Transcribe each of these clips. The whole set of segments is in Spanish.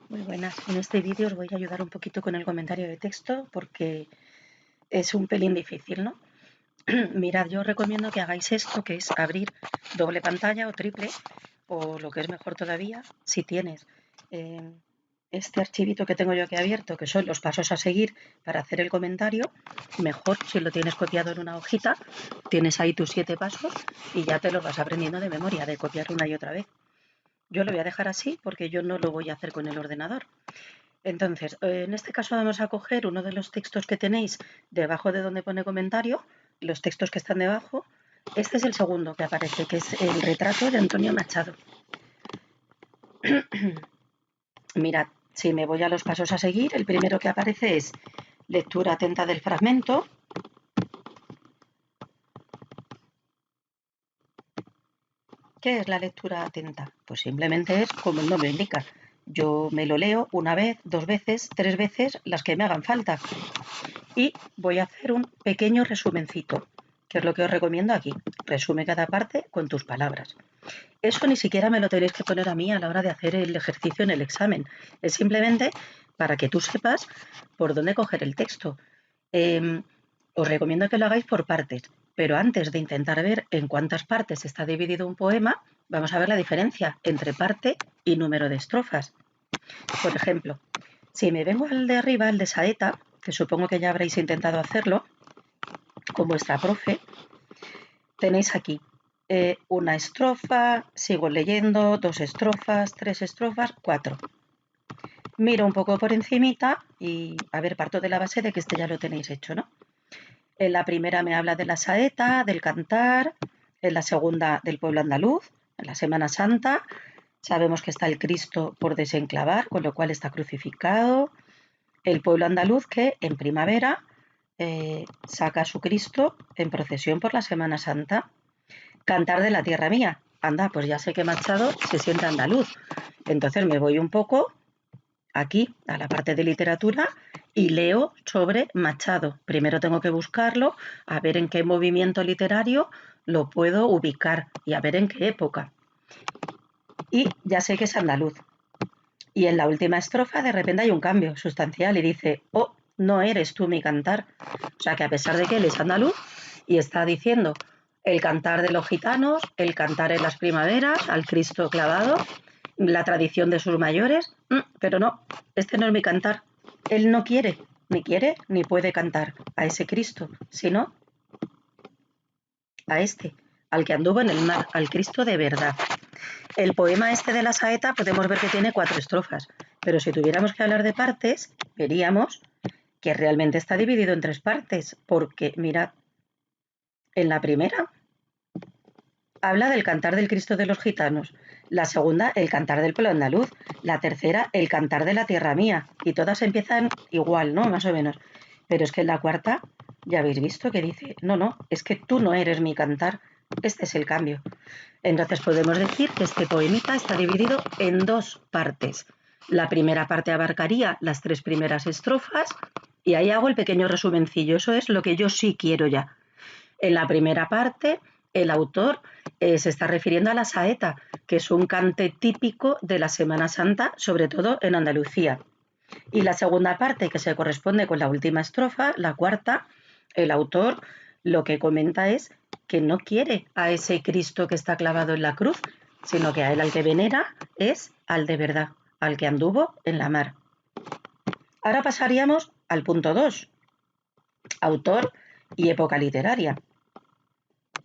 Muy buenas. En este vídeo os voy a ayudar un poquito con el comentario de texto porque es un pelín difícil, ¿no? Mirad, yo os recomiendo que hagáis esto, que es abrir doble pantalla o triple, o lo que es mejor todavía, si tienes eh, este archivito que tengo yo aquí abierto, que son los pasos a seguir para hacer el comentario, mejor si lo tienes copiado en una hojita, tienes ahí tus 7 pasos y ya te los vas aprendiendo de memoria, de copiar una y otra vez. Yo lo voy a dejar así porque yo no lo voy a hacer con el ordenador. Entonces, en este caso vamos a coger uno de los textos que tenéis debajo de donde pone comentario, los textos que están debajo. Este es el segundo que aparece, que es el retrato de Antonio Machado. Mirad, si me voy a los pasos a seguir, el primero que aparece es lectura atenta del fragmento. ¿Qué es la lectura atenta? Pues simplemente es como el nombre indica. Yo me lo leo una vez, 2 veces, 3 veces, las que me hagan falta. Y voy a hacer un pequeño resumencito, que es lo que os recomiendo aquí. Resume cada parte con tus palabras. Eso ni siquiera me lo tenéis que poner a mí a la hora de hacer el ejercicio en el examen. Es simplemente para que tú sepas por dónde coger el texto. Os recomiendo que lo hagáis por partes, pero antes de intentar ver en cuántas partes está dividido un poema, vamos a ver la diferencia entre parte y número de estrofas. Por ejemplo, si me vengo al de arriba, al de saeta, que supongo que ya habréis intentado hacerlo con vuestra profe, tenéis aquí una estrofa, sigo leyendo, 2 estrofas, 3 estrofas, 4. Miro un poco por encimita y, a ver, parto de la base de que este ya lo tenéis hecho, ¿no? En la primera me habla de la saeta, del cantar, en la segunda del pueblo andaluz, en la Semana Santa. Sabemos que está el Cristo por desenclavar, con lo cual está crucificado. El pueblo andaluz que en primavera saca a su Cristo en procesión por la Semana Santa. Cantar de la tierra mía. Anda, pues ya sé que Machado se siente andaluz. Entonces me voy un poco aquí a la parte de literatura y leo sobre Machado. Primero tengo que buscarlo, a ver en qué movimiento literario lo puedo ubicar y a ver en qué época. Y ya sé que es andaluz. Y en la última estrofa de repente hay un cambio sustancial y dice, oh, no eres tú mi cantar. O sea que a pesar de que él es andaluz y está diciendo el cantar de los gitanos, el cantar en las primaveras, al Cristo clavado, la tradición de sus mayores, pero no, este no es mi cantar. Él no quiere ni puede cantar a ese Cristo, sino a este, al que anduvo en el mar, al Cristo de verdad. El poema este de la saeta podemos ver que tiene 4 estrofas, pero si tuviéramos que hablar de partes, veríamos que realmente está dividido en 3 partes, porque mirad, en la primera habla del cantar del Cristo de los gitanos, la segunda el cantar del pueblo andaluz, la tercera el cantar de la tierra mía, y todas empiezan igual, ¿no? Más o menos. Pero es que en la cuarta ya habéis visto que dice, no, no, es que tú no eres mi cantar, este es el cambio. Entonces podemos decir que este poemita está dividido en 2 partes. La primera parte abarcaría las 3 primeras estrofas y ahí hago el pequeño resumencillo. Eso es lo que yo sí quiero ya. En la primera parte, el autor se está refiriendo a la saeta, que es un cante típico de la Semana Santa, sobre todo en Andalucía. Y la segunda parte, que se corresponde con la última estrofa, la cuarta, el autor lo que comenta es que no quiere a ese Cristo que está clavado en la cruz, sino que a él al que venera es al de verdad, al que anduvo en la mar. Ahora pasaríamos al punto 2, autor y época literaria.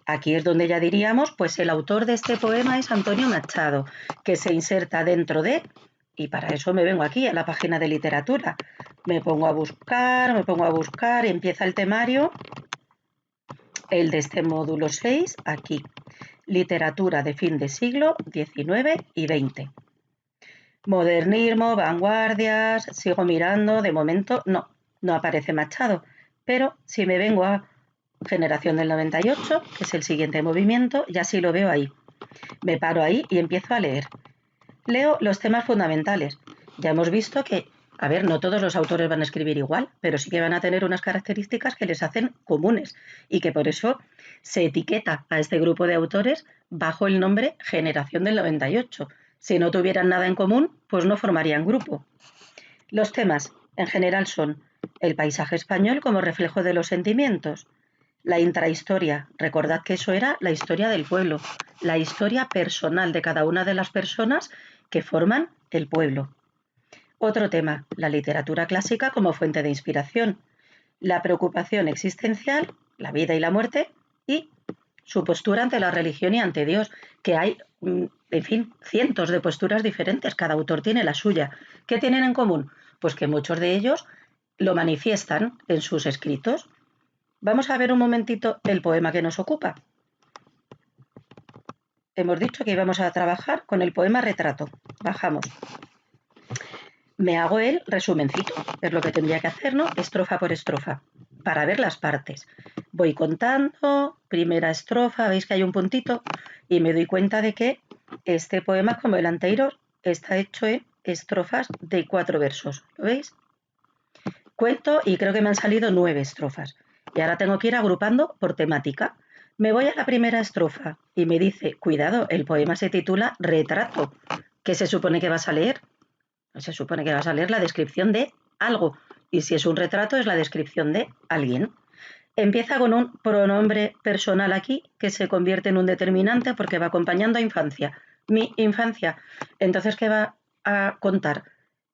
Aquí es donde ya diríamos, pues el autor de este poema es Antonio Machado, que se inserta dentro de, y para eso me vengo aquí a la página de literatura. Me pongo a buscar, y empieza el temario, el de este módulo 6, aquí. Literatura de fin de siglo XIX y XX. Modernismo, vanguardias, sigo mirando, de momento no aparece Machado, pero si me vengo a Generación del 98, que es el siguiente movimiento, ya sí lo veo ahí. Me paro ahí y empiezo a leer. Leo los temas fundamentales. Ya hemos visto que, a ver, no todos los autores van a escribir igual, pero sí que van a tener unas características que les hacen comunes y que por eso se etiqueta a este grupo de autores bajo el nombre Generación del 98. Si no tuvieran nada en común, pues no formarían grupo. Los temas, en general, son el paisaje español como reflejo de los sentimientos, la intrahistoria, recordad que eso era la historia del pueblo, la historia personal de cada una de las personas que forman el pueblo. Otro tema, la literatura clásica como fuente de inspiración, la preocupación existencial, la vida y la muerte, y su postura ante la religión y ante Dios, que hay, en fin, cientos de posturas diferentes, cada autor tiene la suya. ¿Qué tienen en común? Pues que muchos de ellos lo manifiestan en sus escritos. Vamos a ver un momentito el poema que nos ocupa. Hemos dicho que íbamos a trabajar con el poema Retrato. Bajamos. Me hago el resumencito, es lo que tendría que hacer, ¿no? Estrofa por estrofa, para ver las partes. Voy contando, primera estrofa, veis que hay un puntito, y me doy cuenta de que este poema, como el anterior, está hecho en estrofas de 4 versos. ¿Lo veis? Cuento y creo que me han salido 9 estrofas. Y ahora tengo que ir agrupando por temática. Me voy a la primera estrofa y me dice, cuidado, el poema se titula Retrato. ¿Qué se supone que vas a leer? Se supone que vas a leer la descripción de algo. Y si es un retrato, es la descripción de alguien. Empieza con un pronombre personal aquí que se convierte en un determinante porque va acompañando a infancia. Mi infancia. Entonces, ¿qué va a contar?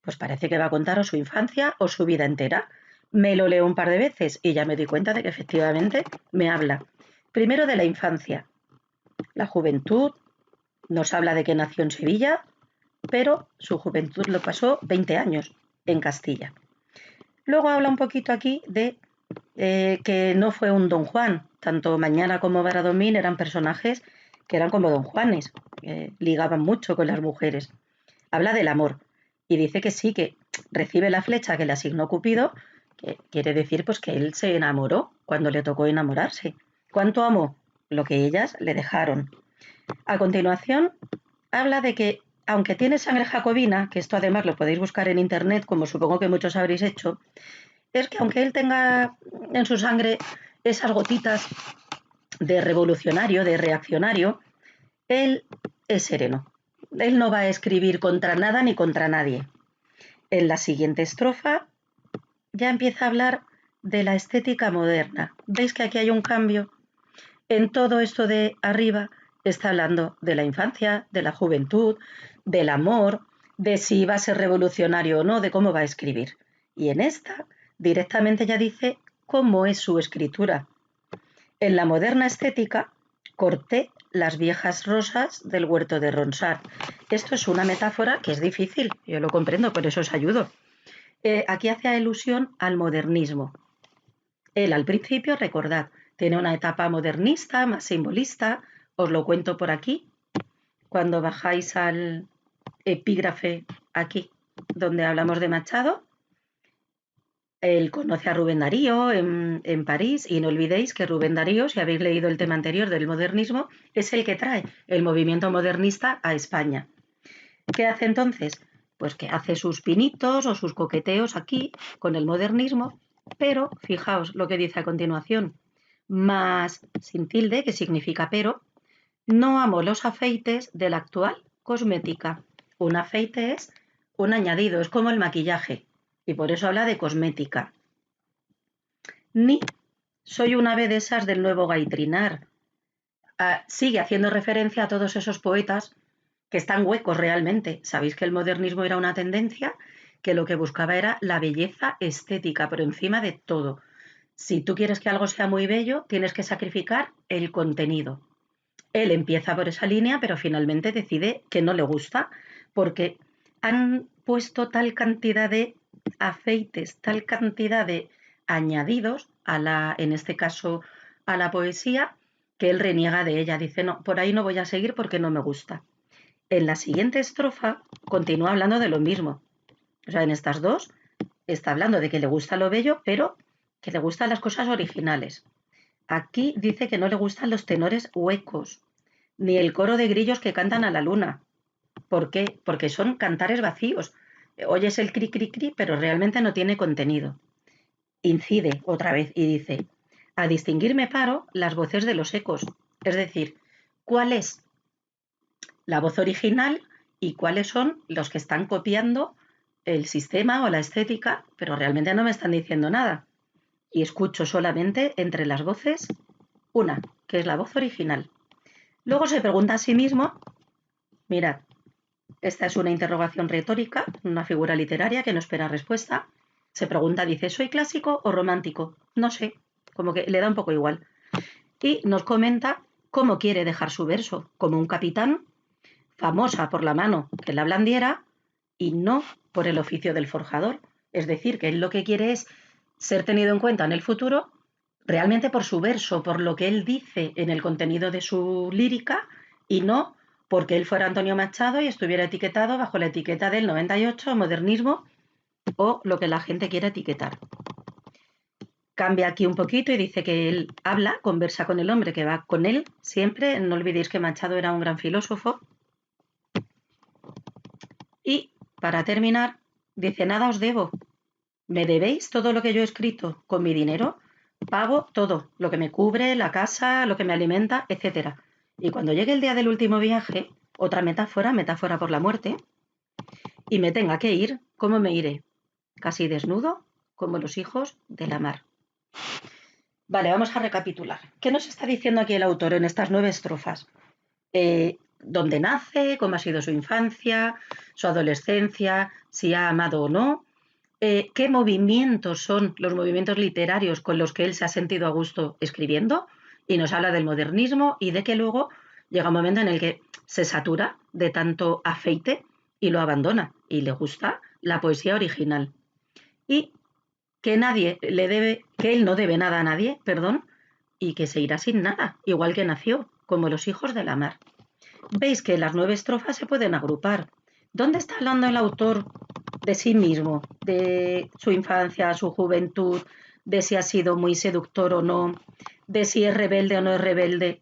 Pues parece que va a contar o su infancia o su vida entera. Me lo leo un par de veces y ya me doy cuenta de que efectivamente me habla. Primero de la infancia. La juventud. Nos habla de que nació en Sevilla, pero su juventud lo pasó 20 años en Castilla. Luego habla un poquito aquí de que no fue un Don Juan, tanto Mañana como Bradomín eran personajes que eran como Don Juanes, ligaban mucho con las mujeres. Habla del amor y dice que sí, que recibe la flecha que le asignó Cupido, que quiere decir pues que él se enamoró cuando le tocó enamorarse. ¿Cuánto amó? Lo que ellas le dejaron. A continuación, habla de que, aunque tiene sangre jacobina, que esto además lo podéis buscar en internet, como supongo que muchos habréis hecho, es que aunque él tenga en su sangre esas gotitas de revolucionario, de reaccionario, él es sereno. Él no va a escribir contra nada ni contra nadie. En la siguiente estrofa ya empieza a hablar de la estética moderna. ¿Veis que aquí hay un cambio? En todo esto de arriba está hablando de la infancia, de la juventud, del amor, de si va a ser revolucionario o no, de cómo va a escribir. Y en esta directamente ya dice cómo es su escritura. En la moderna estética corté las viejas rosas del huerto de Ronsard. Esto es una metáfora que es difícil, yo lo comprendo, por eso os ayudo. Aquí hace alusión al modernismo. Él al principio, recordad, tiene una etapa modernista, más simbolista, os lo cuento por aquí, cuando bajáis al epígrafe aquí, donde hablamos de Machado, él conoce a Rubén Darío en París y no olvidéis que Rubén Darío, si habéis leído el tema anterior del modernismo, es el que trae el movimiento modernista a España. ¿Qué hace entonces? Pues que hace sus pinitos o sus coqueteos aquí con el modernismo, pero fijaos lo que dice a continuación, más sin tilde, que significa pero, no amo los afeites de la actual cosmética. Un afeite es un añadido, es como el maquillaje, y por eso habla de cosmética. Ni soy una ave de esas del nuevo gaitrinar. Sigue haciendo referencia a todos esos poetas que están huecos realmente. Sabéis que el modernismo era una tendencia que lo que buscaba era la belleza estética por encima de todo. Si tú quieres que algo sea muy bello, tienes que sacrificar el contenido. Él empieza por esa línea, pero finalmente decide que no le gusta porque han puesto tal cantidad de aceites, tal cantidad de añadidos a en este caso, a la poesía, que él reniega de ella. Dice, no, por ahí no voy a seguir porque no me gusta. En la siguiente estrofa continúa hablando de lo mismo. O sea, en estas dos está hablando de que le gusta lo bello, pero que le gustan las cosas originales. Aquí dice que no le gustan los tenores huecos, ni el coro de grillos que cantan a la luna. ¿Por qué? Porque son cantares vacíos. Oyes el cri cri cri, pero realmente no tiene contenido. Incide otra vez y dice, a distinguir me paro las voces de los ecos. Es decir, ¿cuál es la voz original y cuáles son los que están copiando el sistema o la estética, pero realmente no me están diciendo nada. Y escucho solamente entre las voces una, que es la voz original. Luego se pregunta a sí mismo, mirad, esta es una interrogación retórica, una figura literaria que no espera respuesta. Se pregunta, dice, ¿soy clásico o romántico? No sé, como que le da un poco igual. Y nos comenta cómo quiere dejar su verso, como un capitán, famosa por la mano que la blandiera y no por el oficio del forjador. Es decir, que él lo que quiere es ser tenido en cuenta en el futuro realmente por su verso, por lo que él dice en el contenido de su lírica y no porque él fuera Antonio Machado y estuviera etiquetado bajo la etiqueta del 98, modernismo o lo que la gente quiera etiquetar. Cambia aquí un poquito y dice que él habla, conversa con el hombre que va con él siempre. No olvidéis que Machado era un gran filósofo. Y, para terminar, dice, nada os debo. ¿Me debéis todo lo que yo he escrito? Con mi dinero pago todo, lo que me cubre, la casa, lo que me alimenta, etc. Y cuando llegue el día del último viaje, otra metáfora, metáfora por la muerte, y me tenga que ir, ¿cómo me iré? Casi desnudo, como los hijos de la mar. Vale, vamos a recapitular. ¿Qué nos está diciendo aquí el autor en estas 9 estrofas? Dónde nace, cómo ha sido su infancia, su adolescencia, si ha amado o no, qué movimientos son los movimientos literarios con los que él se ha sentido a gusto escribiendo, y nos habla del modernismo y de que luego llega un momento en el que se satura de tanto afeite y lo abandona y le gusta la poesía original. Y que nadie le debe, que él no debe nada a nadie, perdón, y que se irá sin nada, igual que nació, como los hijos de la mar. Veis que las 9 estrofas se pueden agrupar. ¿Dónde está hablando el autor de sí mismo, de su infancia, su juventud, de si ha sido muy seductor o no, de si es rebelde o no es rebelde?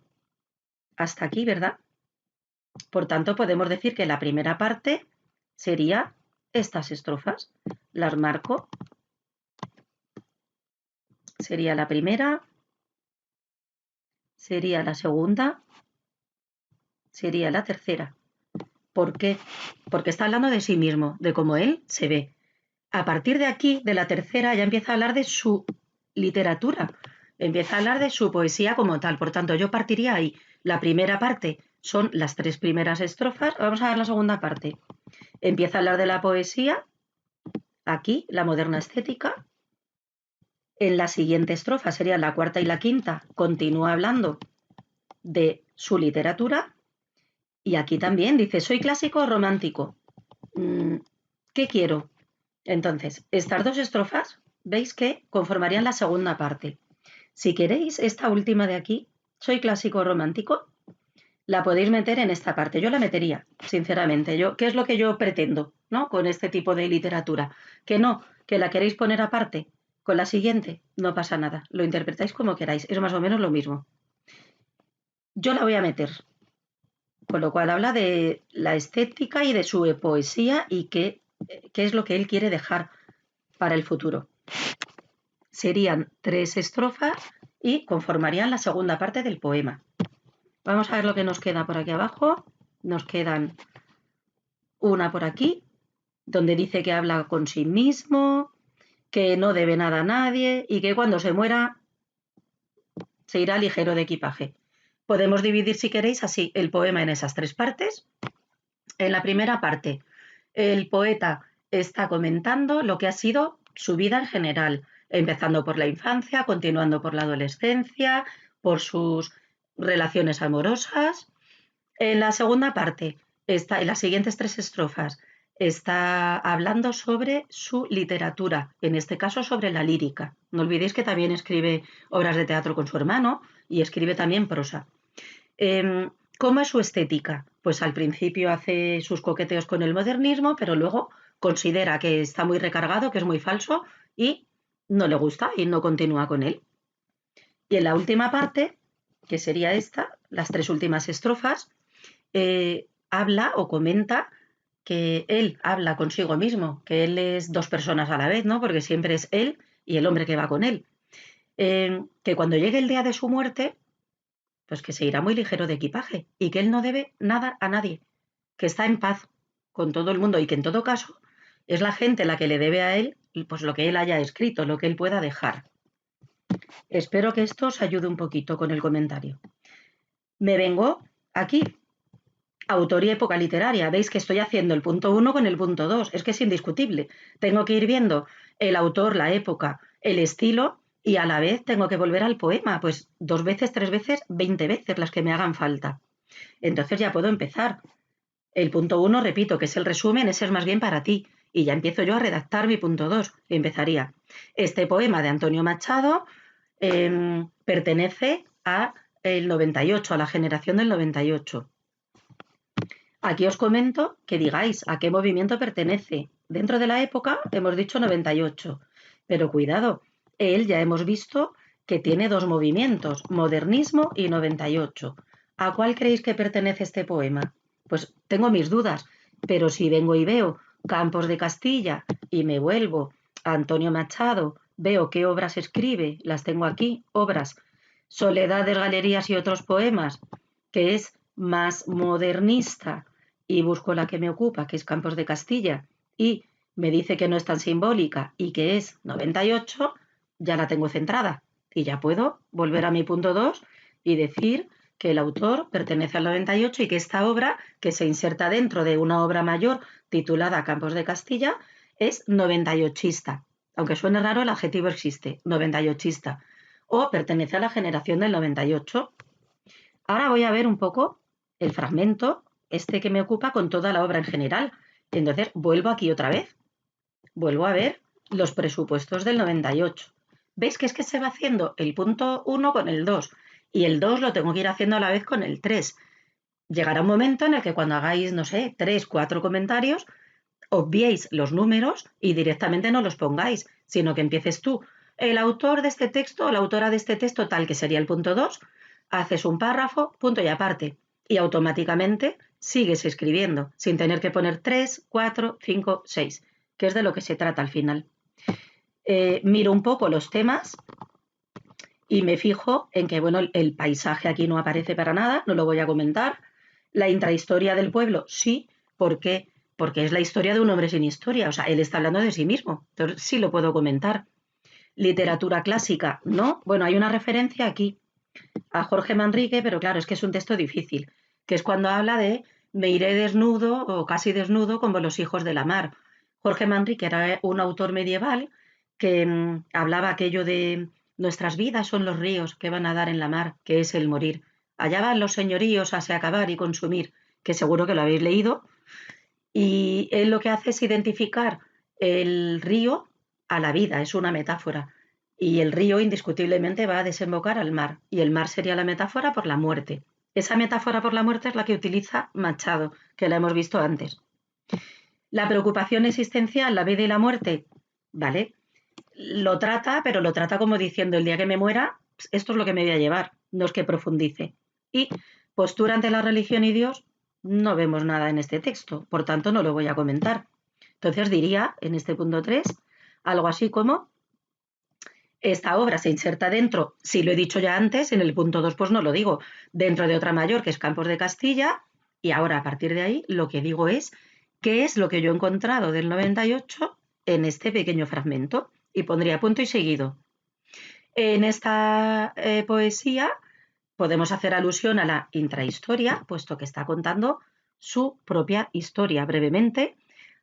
Hasta aquí, ¿verdad? Por tanto, podemos decir que la primera parte sería estas estrofas. Las marco. Sería la primera, sería la segunda, sería la tercera. ¿Por qué? Porque está hablando de sí mismo, de cómo él se ve. A partir de aquí, de la tercera, ya empieza a hablar de su literatura, empieza a hablar de su poesía como tal. Por tanto, yo partiría ahí. La primera parte son las 3 primeras estrofas. Vamos a ver la segunda parte. Empieza a hablar de la poesía, aquí, la moderna estética. En la siguiente estrofa, sería la cuarta y la quinta, continúa hablando de su literatura. Y aquí también dice, ¿soy clásico o romántico? ¿Qué quiero? Entonces, estas 2 estrofas, veis que conformarían la segunda parte. Si queréis, esta última de aquí, soy clásico o romántico, la podéis meter en esta parte. Yo la metería, sinceramente. ¿Qué es lo que yo pretendo, ¿no? Con este tipo de literatura? Que no, que la queréis poner aparte. Con la siguiente, no pasa nada. Lo interpretáis como queráis. Es más o menos lo mismo. Yo la voy a meter. Con lo cual habla de la estética y de su poesía y qué es lo que él quiere dejar para el futuro. Serían 3 estrofas y conformarían la segunda parte del poema. Vamos a ver lo que nos queda por aquí abajo. Nos quedan una por aquí, donde dice que habla con sí mismo, que no debe nada a nadie y que cuando se muera se irá ligero de equipaje. Podemos dividir, si queréis, así el poema en esas 3 partes. En la primera parte, el poeta está comentando lo que ha sido su vida en general, empezando por la infancia, continuando por la adolescencia, por sus relaciones amorosas. En la segunda parte, en las siguientes 3 estrofas, está hablando sobre su literatura, en este caso sobre la lírica. No olvidéis que también escribe obras de teatro con su hermano y escribe también prosa. ¿Cómo es su estética? Pues al principio hace sus coqueteos con el modernismo, pero luego considera que está muy recargado, que es muy falso y no le gusta y no continúa con él. Y en la última parte, que sería esta, las 3 últimas estrofas, habla o comenta que él habla consigo mismo, que él es 2 personas a la vez, ¿no? Porque siempre es él y el hombre que va con él. Que cuando llegue el día de su muerte, pues que se irá muy ligero de equipaje y que él no debe nada a nadie, que está en paz con todo el mundo y que en todo caso es la gente la que le debe a él pues lo que él haya escrito, lo que él pueda dejar. Espero que esto os ayude un poquito con el comentario. Me vengo aquí. Autor y época literaria. Veis que estoy haciendo el punto 1 con el punto 2. Es que es indiscutible. Tengo que ir viendo el autor, la época, el estilo y a la vez tengo que volver al poema. Pues 2 veces, 3 veces, 20 veces las que me hagan falta. Entonces ya puedo empezar. El punto 1, repito, que es el resumen, ese es más bien para ti. Y ya empiezo yo a redactar mi punto 2. Empezaría. Este poema de Antonio Machado pertenece a el 98, a la generación del 98. Aquí os comento que digáis a qué movimiento pertenece. Dentro de la época hemos dicho 98, pero cuidado, él ya hemos visto que tiene 2 movimientos, modernismo y 98. ¿A cuál creéis que pertenece este poema? Pues tengo mis dudas, pero si vengo y veo Campos de Castilla y me vuelvo a Antonio Machado, veo qué obras escribe, las tengo aquí, obras, Soledades, Galerías y otros poemas, que es más modernista, y busco la que me ocupa, que es Campos de Castilla, y me dice que no es tan simbólica y que es 98, ya la tengo centrada y ya puedo volver a mi punto 2 y decir que el autor pertenece al 98 y que esta obra, que se inserta dentro de una obra mayor titulada Campos de Castilla, es 98ista. Aunque suene raro, el adjetivo existe, 98ista. O pertenece a la generación del 98. Ahora voy a ver un poco el fragmento este que me ocupa con toda la obra en general. Entonces vuelvo aquí otra vez. Vuelvo a ver los presupuestos del 98. ¿Veis que es que se va haciendo el punto 1 con el 2? Y el 2 lo tengo que ir haciendo a la vez con el 3. Llegará un momento en el que cuando hagáis, no sé, 3, 4 comentarios, obviéis los números y directamente no los pongáis, sino que empieces tú. El autor de este texto o la autora de este texto, tal que sería el punto 2, haces un párrafo, punto y aparte, y automáticamente sigues escribiendo, sin tener que poner 3, 4, 5, 6, que es de lo que se trata al final. Miro un poco los temas y me fijo en que, bueno, el paisaje aquí no aparece para nada, no lo voy a comentar. La intrahistoria del pueblo, sí. ¿Por qué? Porque es la historia de un hombre sin historia, o sea, él está hablando de sí mismo, entonces sí lo puedo comentar. Literatura clásica, no. Bueno, hay una referencia aquí a Jorge Manrique, pero claro, es que es un texto difícil, que es cuando habla de me iré desnudo o casi desnudo como los hijos de la mar. Jorge Manrique era un autor medieval que hablaba aquello de nuestras vidas son los ríos que van a dar en la mar, que es el morir. Allá van los señoríos a se acabar y consumir, que seguro que lo habéis leído. Y él lo que hace es identificar el río a la vida, es una metáfora. Y el río indiscutiblemente va a desembocar al mar. Y el mar sería la metáfora por la muerte. Esa metáfora por la muerte es la que utiliza Machado, que la hemos visto antes. La preocupación existencial, la vida y la muerte, ¿vale? Lo trata, pero lo trata como diciendo, el día que me muera, esto es lo que me voy a llevar, no es que profundice. Y postura ante la religión y Dios, no vemos nada en este texto, por tanto no lo voy a comentar. Entonces diría, en este punto 3, algo así como, esta obra se inserta dentro, si lo he dicho ya antes, en el punto 2 pues no lo digo, dentro de otra mayor que es Campos de Castilla, y ahora a partir de ahí lo que digo es, ¿qué es lo que yo he encontrado del 98 en este pequeño fragmento? Y pondría punto y seguido. En esta poesía podemos hacer alusión a la intrahistoria, puesto que está contando su propia historia brevemente,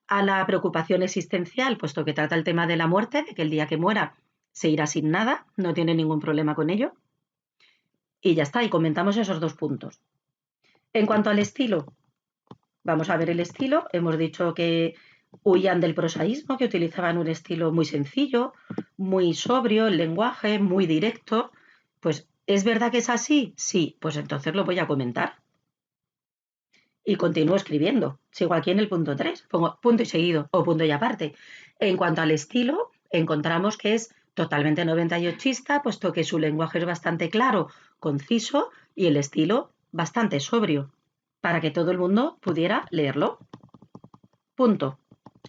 a la preocupación existencial, puesto que trata el tema de la muerte, de que el día que muera se irá sin nada, no tiene ningún problema con ello. Y ya está, y comentamos esos 2 puntos. En cuanto al estilo, vamos a ver el estilo. Hemos dicho que huían del prosaísmo, que utilizaban un estilo muy sencillo, muy sobrio, el lenguaje, muy directo. Pues, ¿es verdad que es así? Sí, pues entonces lo voy a comentar. Y continúo escribiendo. Sigo aquí en el punto 3, pongo punto y seguido o punto y aparte. En cuanto al estilo, encontramos que es totalmente 98ista, puesto que su lenguaje es bastante claro, conciso y el estilo bastante sobrio, para que todo el mundo pudiera leerlo. Punto.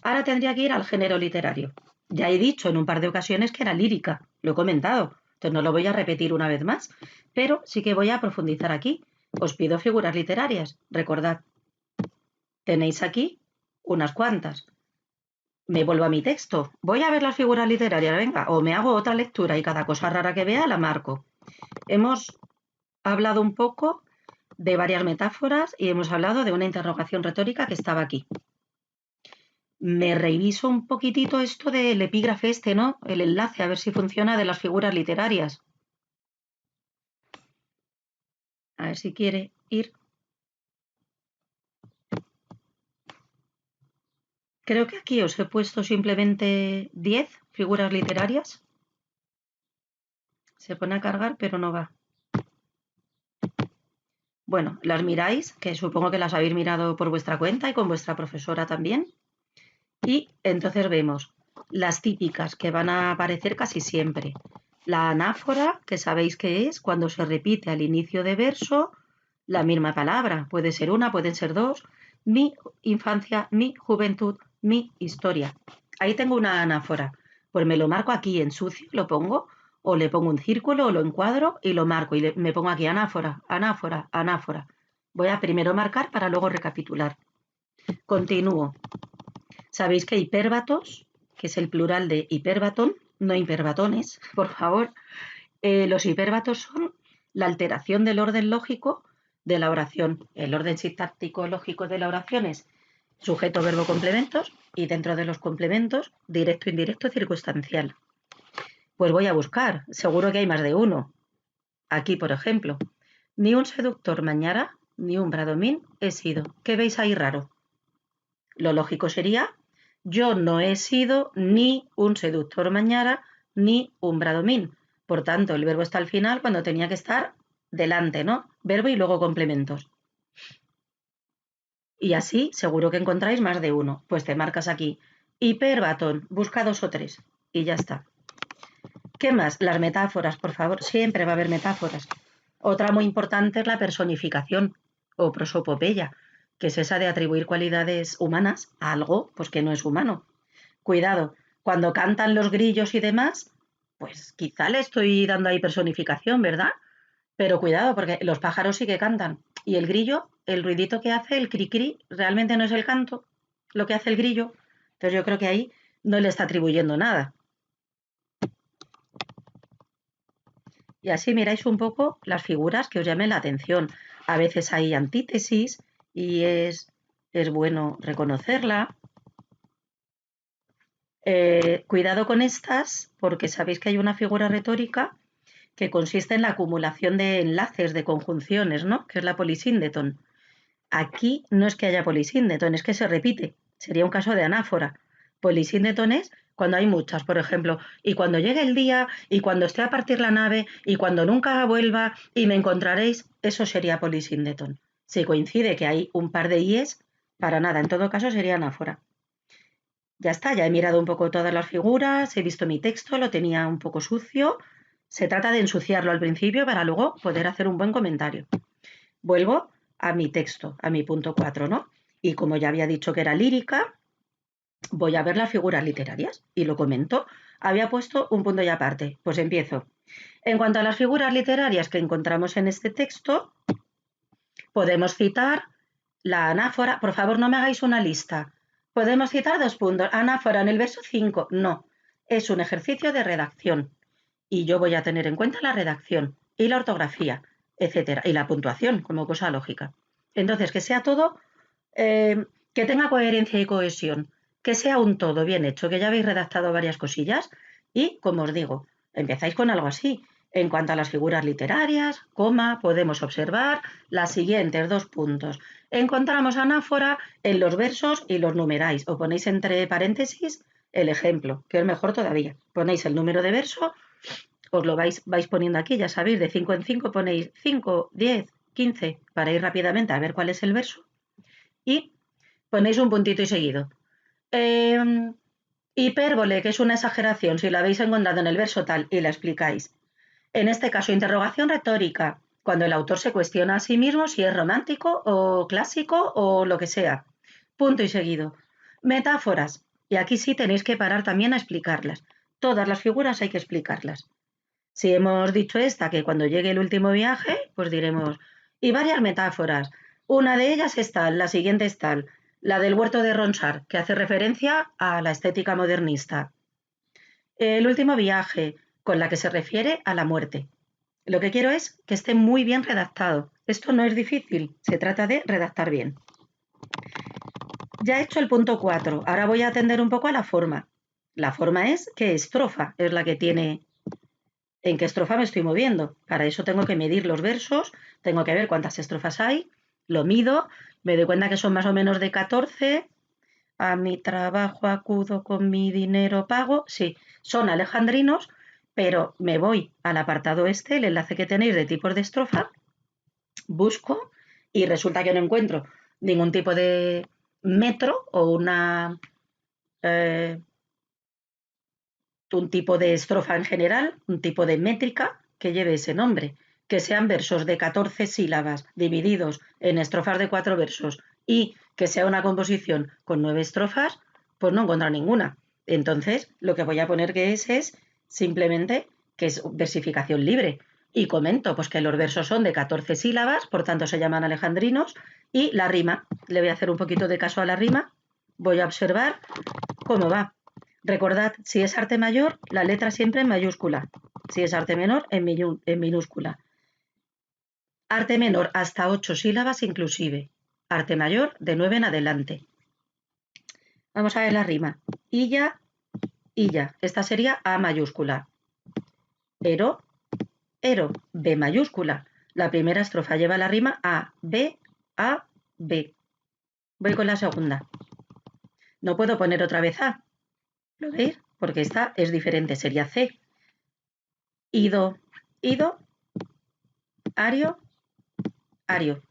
Ahora tendría que ir al género literario. Ya he dicho en un par de ocasiones que era lírica, lo he comentado, entonces no lo voy a repetir una vez más, pero sí que voy a profundizar aquí. Os pido figuras literarias, recordad. Tenéis aquí unas cuantas. Me vuelvo a mi texto. Voy a ver las figuras literarias, venga, o me hago otra lectura y cada cosa rara que vea la marco. Hemos hablado un poco de varias metáforas y hemos hablado de una interrogación retórica que estaba aquí. Me reviso un poquitito esto del epígrafe este, ¿no? El enlace, a ver si funciona, de las figuras literarias. A ver si quiere ir. Creo que aquí os he puesto simplemente 10 figuras literarias. Se pone a cargar, pero no va. Bueno, las miráis, que supongo que las habéis mirado por vuestra cuenta y con vuestra profesora también. Y entonces vemos las típicas que van a aparecer casi siempre. La anáfora, que sabéis que es cuando se repite al inicio de verso la misma palabra. Puede ser una, pueden ser dos. Mi infancia, mi juventud, mi historia. Ahí tengo una anáfora. Pues me lo marco aquí en sucio, lo pongo, o le pongo un círculo, o lo encuadro y lo marco. Y me pongo aquí anáfora, anáfora, anáfora. Voy a primero marcar para luego recapitular. Continúo. Sabéis que hipérbatos, que es el plural de hiperbatón, no hiperbatones, por favor. Los hipérbatos son la alteración del orden lógico de la oración. El orden sintáctico lógico de la oración es sujeto, verbo, complementos y dentro de los complementos, directo, indirecto, circunstancial. Pues voy a buscar, seguro que hay más de uno. Aquí, por ejemplo, ni un seductor mañara, ni un bradomín he sido. ¿Qué veis ahí raro? Lo lógico sería, yo no he sido ni un seductor mañara, ni un bradomín. Por tanto, el verbo está al final cuando tenía que estar delante, ¿no? Verbo y luego complementos. Y así seguro que encontráis más de uno. Pues te marcas aquí, hiperbatón, busca 2 o 3 y ya está. ¿Qué más? Las metáforas, por favor, siempre va a haber metáforas. Otra muy importante es la personificación o prosopopeya, que es esa de atribuir cualidades humanas a algo pues que no es humano. Cuidado, cuando cantan los grillos y demás, pues quizá le estoy dando ahí personificación, ¿verdad? Pero cuidado, porque los pájaros sí que cantan. Y el grillo, el ruidito que hace, el cri-cri, realmente no es el canto, lo que hace el grillo. Entonces yo creo que ahí no le está atribuyendo nada. Y así miráis un poco las figuras que os llamen la atención. A veces hay antítesis y es bueno reconocerla. Cuidado con estas, porque sabéis que hay una figura retórica que consiste en la acumulación de enlaces, de conjunciones, ¿no? Que es la polisíndeton. Aquí no es que haya polisíndeton, es que se repite. Sería un caso de anáfora. Polisíndeton es cuando hay muchas, por ejemplo, y cuando llegue el día, y cuando esté a partir la nave, y cuando nunca vuelva, y me encontraréis, eso sería polisíndeton. Si coincide que hay un par de ies, para nada, en todo caso sería anáfora. Ya está, ya he mirado un poco todas las figuras, he visto mi texto, lo tenía un poco sucio. Se trata de ensuciarlo al principio para luego poder hacer un buen comentario. Vuelvo a mi texto, a mi punto 4, ¿no? Y como ya había dicho que era lírica, voy a ver las figuras literarias y lo comento. Había puesto un punto y aparte, pues empiezo. En cuanto a las figuras literarias que encontramos en este texto, podemos citar la anáfora. Por favor, no me hagáis una lista. Podemos citar 2 puntos. Anáfora en el verso 5. No, es un ejercicio de redacción. Y yo voy a tener en cuenta la redacción y la ortografía, etcétera, y la puntuación como cosa lógica. Entonces, que sea todo, que tenga coherencia y cohesión, que sea un todo bien hecho, que ya habéis redactado varias cosillas y, como os digo, empezáis con algo así. En cuanto a las figuras literarias, coma, podemos observar las siguientes 2 puntos. Encontramos anáfora en los versos y los numeráis, o ponéis entre paréntesis el ejemplo, que es mejor todavía. Ponéis el número de verso, os lo vais poniendo aquí, ya sabéis, de 5 en 5 ponéis 5, 10, 15, para ir rápidamente a ver cuál es el verso, y ponéis un puntito y seguido. Hipérbole, que es una exageración, si la habéis encontrado en el verso tal, y la explicáis. En este caso, interrogación retórica, cuando el autor se cuestiona a sí mismo si es romántico o clásico o lo que sea. Punto y seguido. Metáforas, y aquí sí tenéis que parar también a explicarlas. Todas las figuras hay que explicarlas. Si hemos dicho esta, que cuando llegue el último viaje, pues diremos, y varias metáforas. Una de ellas es tal, la siguiente es tal. La del huerto de Ronsard, que hace referencia a la estética modernista. El último viaje, con la que se refiere a la muerte. Lo que quiero es que esté muy bien redactado. Esto no es difícil, se trata de redactar bien. Ya he hecho el punto 4, ahora voy a atender un poco a la forma. La forma es qué estrofa es la que tiene, en qué estrofa me estoy moviendo. Para eso tengo que medir los versos, tengo que ver cuántas estrofas hay, lo mido, me doy cuenta que son más o menos de 14, a mi trabajo acudo con mi dinero pago, sí, son alejandrinos, pero me voy al apartado este, el enlace que tenéis de tipos de estrofa, busco y resulta que no encuentro ningún tipo de metro o eh, un tipo de estrofa en general, un tipo de métrica que lleve ese nombre, que sean versos de 14 sílabas divididos en estrofas de 4 versos y que sea una composición con 9 estrofas, pues no encuentro ninguna. Entonces, lo que voy a poner que es simplemente que es versificación libre. Y comento pues que los versos son de 14 sílabas, por tanto se llaman alejandrinos, y la rima, le voy a hacer un poquito de caso a la rima, voy a observar cómo va. Recordad, si es arte mayor, la letra siempre en mayúscula. Si es arte menor, en minúscula. Arte menor hasta 8 sílabas inclusive. Arte mayor de 9 en adelante. Vamos a ver la rima. Illa, illa. Esta sería A mayúscula. Ero, ero. B mayúscula. La primera estrofa lleva la rima A, B, A, B. Voy con la segunda. No puedo poner otra vez A. ¿Lo veis? Porque esta es diferente. Sería C. Ido, ido, ario, ario.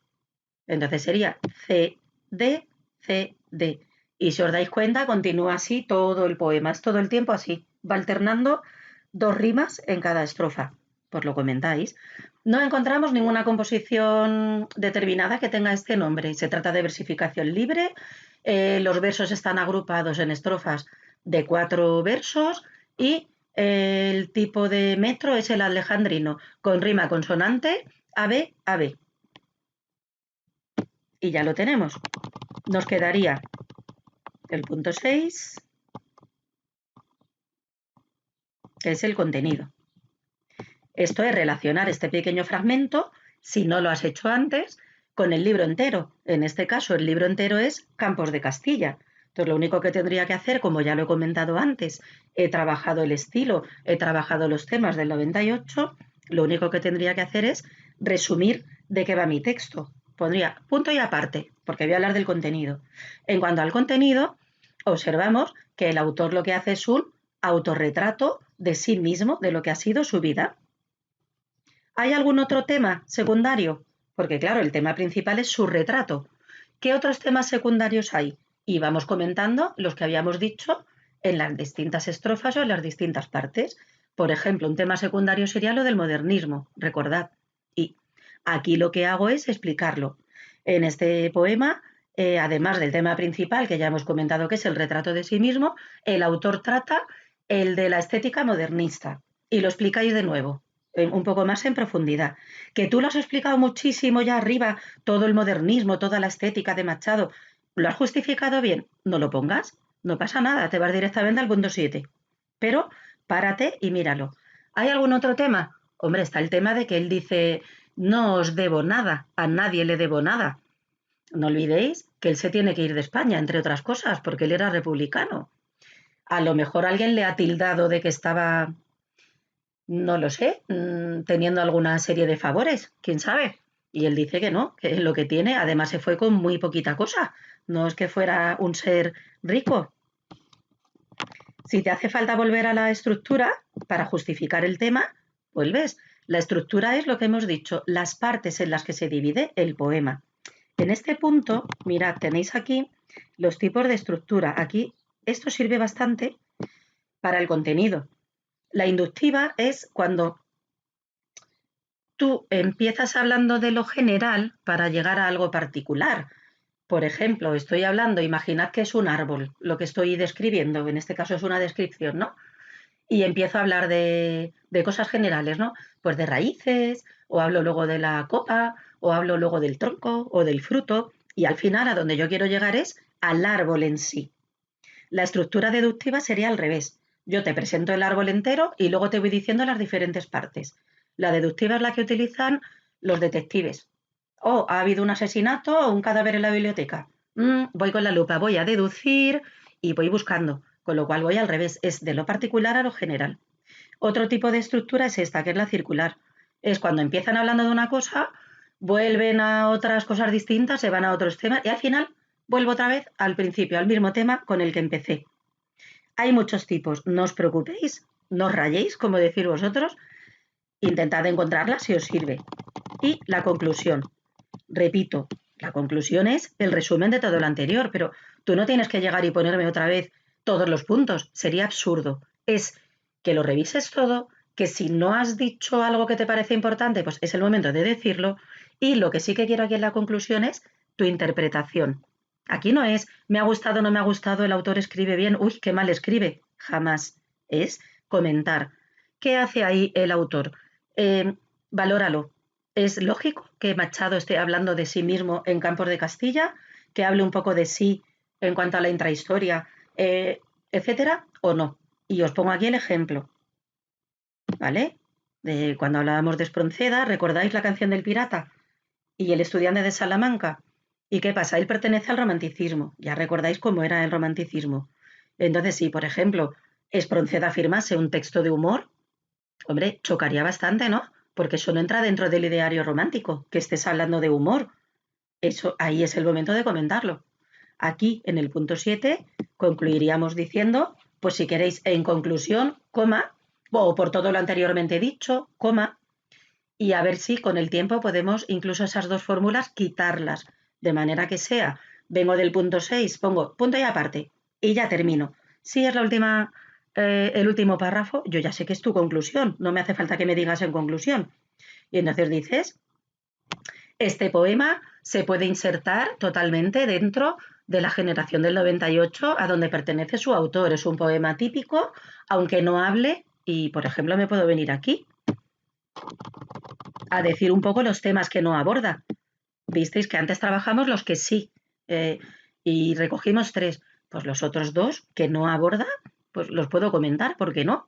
Entonces sería C, D, C, D. Y si os dais cuenta, continúa así todo el poema. Es todo el tiempo así. Va alternando dos rimas en cada estrofa. Pues lo comentáis. No encontramos ninguna composición determinada que tenga este nombre. Se trata de versificación libre. Los versos están agrupados en estrofas de 4 versos y el tipo de metro es el alejandrino, con rima consonante AB, AB. Y ya lo tenemos. Nos quedaría el punto 6, que es el contenido. Esto es relacionar este pequeño fragmento, si no lo has hecho antes, con el libro entero. En este caso, el libro entero es Campos de Castilla. Entonces, lo único que tendría que hacer, como ya lo he comentado antes, he trabajado el estilo, he trabajado los temas del 98, lo único que tendría que hacer es resumir de qué va mi texto. Pondría punto y aparte, porque voy a hablar del contenido. En cuanto al contenido, observamos que el autor lo que hace es un autorretrato de sí mismo, de lo que ha sido su vida. ¿Hay algún otro tema secundario? Porque claro, el tema principal es su retrato. ¿Qué otros temas secundarios hay? Y vamos comentando los que habíamos dicho en las distintas estrofas o en las distintas partes. Por ejemplo, un tema secundario sería lo del modernismo, recordad. Y aquí lo que hago es explicarlo. En este poema, además del tema principal que ya hemos comentado que es el retrato de sí mismo, el autor trata el de la estética modernista y lo explicáis de nuevo un poco más en profundidad. Que tú lo has explicado muchísimo ya arriba, todo el modernismo, toda la estética de Machado. ¿Lo has justificado bien? No lo pongas, no pasa nada, te vas directamente al punto 7. Pero párate y míralo. ¿Hay algún otro tema? Hombre, está el tema de que él dice, no os debo nada, a nadie le debo nada. No olvidéis que él se tiene que ir de España, entre otras cosas, porque él era republicano. A lo mejor alguien le ha tildado de que estaba, no lo sé, teniendo alguna serie de favores, quién sabe. Y él dice que no, que lo que tiene, además se fue con muy poquita cosa, no es que fuera un ser rico. Si te hace falta volver a la estructura para justificar el tema, vuelves. La estructura es lo que hemos dicho, las partes en las que se divide el poema. En este punto, mirad, tenéis aquí los tipos de estructura. Aquí esto sirve bastante para el contenido. La inductiva es cuando tú empiezas hablando de lo general para llegar a algo particular. Por ejemplo, estoy hablando, imaginad que es un árbol, lo que estoy describiendo, en este caso es una descripción, ¿no? Y empiezo a hablar de cosas generales, ¿no? Pues de raíces, o hablo luego de la copa, o hablo luego del tronco o del fruto, y al final a donde yo quiero llegar es al árbol en sí. La estructura deductiva sería al revés. Yo te presento el árbol entero y luego te voy diciendo las diferentes partes. La deductiva es la que utilizan los detectives. Oh, ha habido un asesinato o un cadáver en la biblioteca. Voy con la lupa, voy a deducir y voy buscando, con lo cual voy al revés, es de lo particular a lo general. Otro tipo de estructura es esta, que es la circular. Es cuando empiezan hablando de una cosa, vuelven a otras cosas distintas, se van a otros temas y al final vuelvo otra vez al principio, al mismo tema con el que empecé. Hay muchos tipos, no os preocupéis, no os rayéis, como decís vosotros, intentad encontrarla si os sirve. Y la conclusión. Repito, la conclusión es el resumen de todo lo anterior, pero tú no tienes que llegar y ponerme otra vez todos los puntos, sería absurdo. Es que lo revises todo, que si no has dicho algo que te parece importante, pues es el momento de decirlo, y lo que sí que quiero aquí en la conclusión es tu interpretación. Aquí no es, me ha gustado, no me ha gustado, el autor escribe bien, uy, qué mal escribe, jamás. Es comentar. ¿Qué hace ahí el autor? Valóralo. ¿Es lógico que Machado esté hablando de sí mismo en Campos de Castilla, que hable un poco de sí en cuanto a la intrahistoria, etcétera, o no? Y os pongo aquí el ejemplo, ¿vale? De cuando hablábamos de Espronceda, ¿recordáis la canción del pirata? Y el estudiante de Salamanca. ¿Y qué pasa? Él pertenece al romanticismo. Ya recordáis cómo era el romanticismo. Entonces, si, por ejemplo, Espronceda firmase un texto de humor, hombre, chocaría bastante, ¿no? Porque eso no entra dentro del ideario romántico, que estés hablando de humor. Eso, ahí es el momento de comentarlo. Aquí, en el punto 7, concluiríamos diciendo, pues si queréis, en conclusión, coma, o por todo lo anteriormente dicho, coma, y a ver si con el tiempo podemos incluso esas dos fórmulas quitarlas, de manera que sea, vengo del punto 6, pongo punto y aparte, y ya termino. Si es la última, el último párrafo, yo ya sé que es tu conclusión, no me hace falta que me digas en conclusión. Y entonces dices, este poema se puede insertar totalmente dentro de la generación del 98 a donde pertenece su autor. Es un poema típico, aunque no hable, y por ejemplo me puedo venir aquí a decir un poco los temas que no aborda. Visteis que antes trabajamos los que sí, eh, y recogimos 3. Pues los otros 2 que no aborda, pues los puedo comentar, ¿por qué no?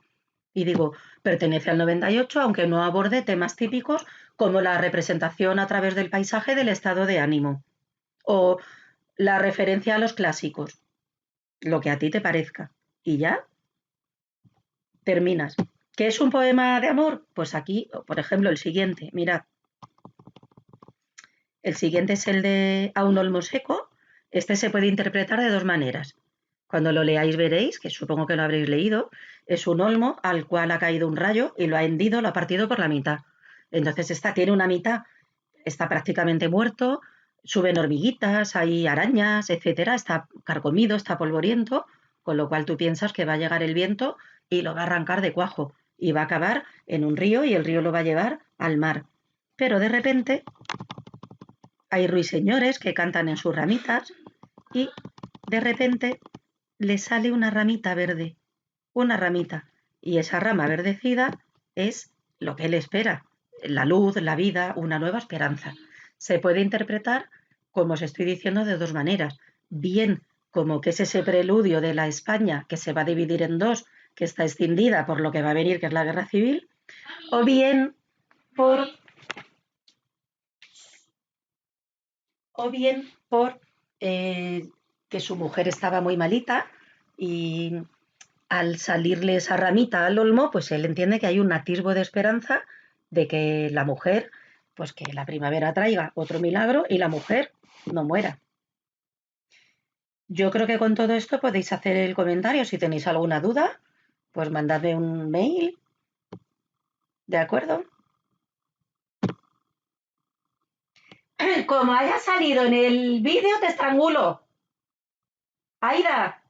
Y digo, pertenece al 98, aunque no aborde temas típicos como la representación a través del paisaje del estado de ánimo o la referencia a los clásicos, lo que a ti te parezca. Y ya terminas. ¿Qué es un poema de amor? Pues aquí, por ejemplo, el siguiente, mirad. El siguiente es el de A un olmo seco. Este se puede interpretar de dos maneras. Cuando lo leáis veréis, que supongo que lo habréis leído, es un olmo al cual ha caído un rayo y lo ha hendido, lo ha partido por la mitad. Entonces esta tiene una mitad, está prácticamente muerto, suben hormiguitas, hay arañas, etcétera, está carcomido, está polvoriento, con lo cual tú piensas que va a llegar el viento y lo va a arrancar de cuajo y va a acabar en un río y el río lo va a llevar al mar. Pero de repente hay ruiseñores que cantan en sus ramitas y de repente le sale una ramita verde, una ramita, y esa rama verdecida es lo que él espera, la luz, la vida, una nueva esperanza. Se puede interpretar, como os estoy diciendo, de dos maneras. Bien como que es ese preludio de la España que se va a dividir en dos, que está escindida por lo que va a venir, que es la guerra civil, o bien por que su mujer estaba muy malita y al salirle esa ramita al olmo, pues él entiende que hay un atisbo de esperanza de que la mujer, pues que la primavera traiga otro milagro y la mujer no muera. Yo creo que con todo esto podéis hacer el comentario. Si tenéis alguna duda, pues mandadme un mail. ¿De acuerdo? Como haya salido en el vídeo, te estrangulo. Aida.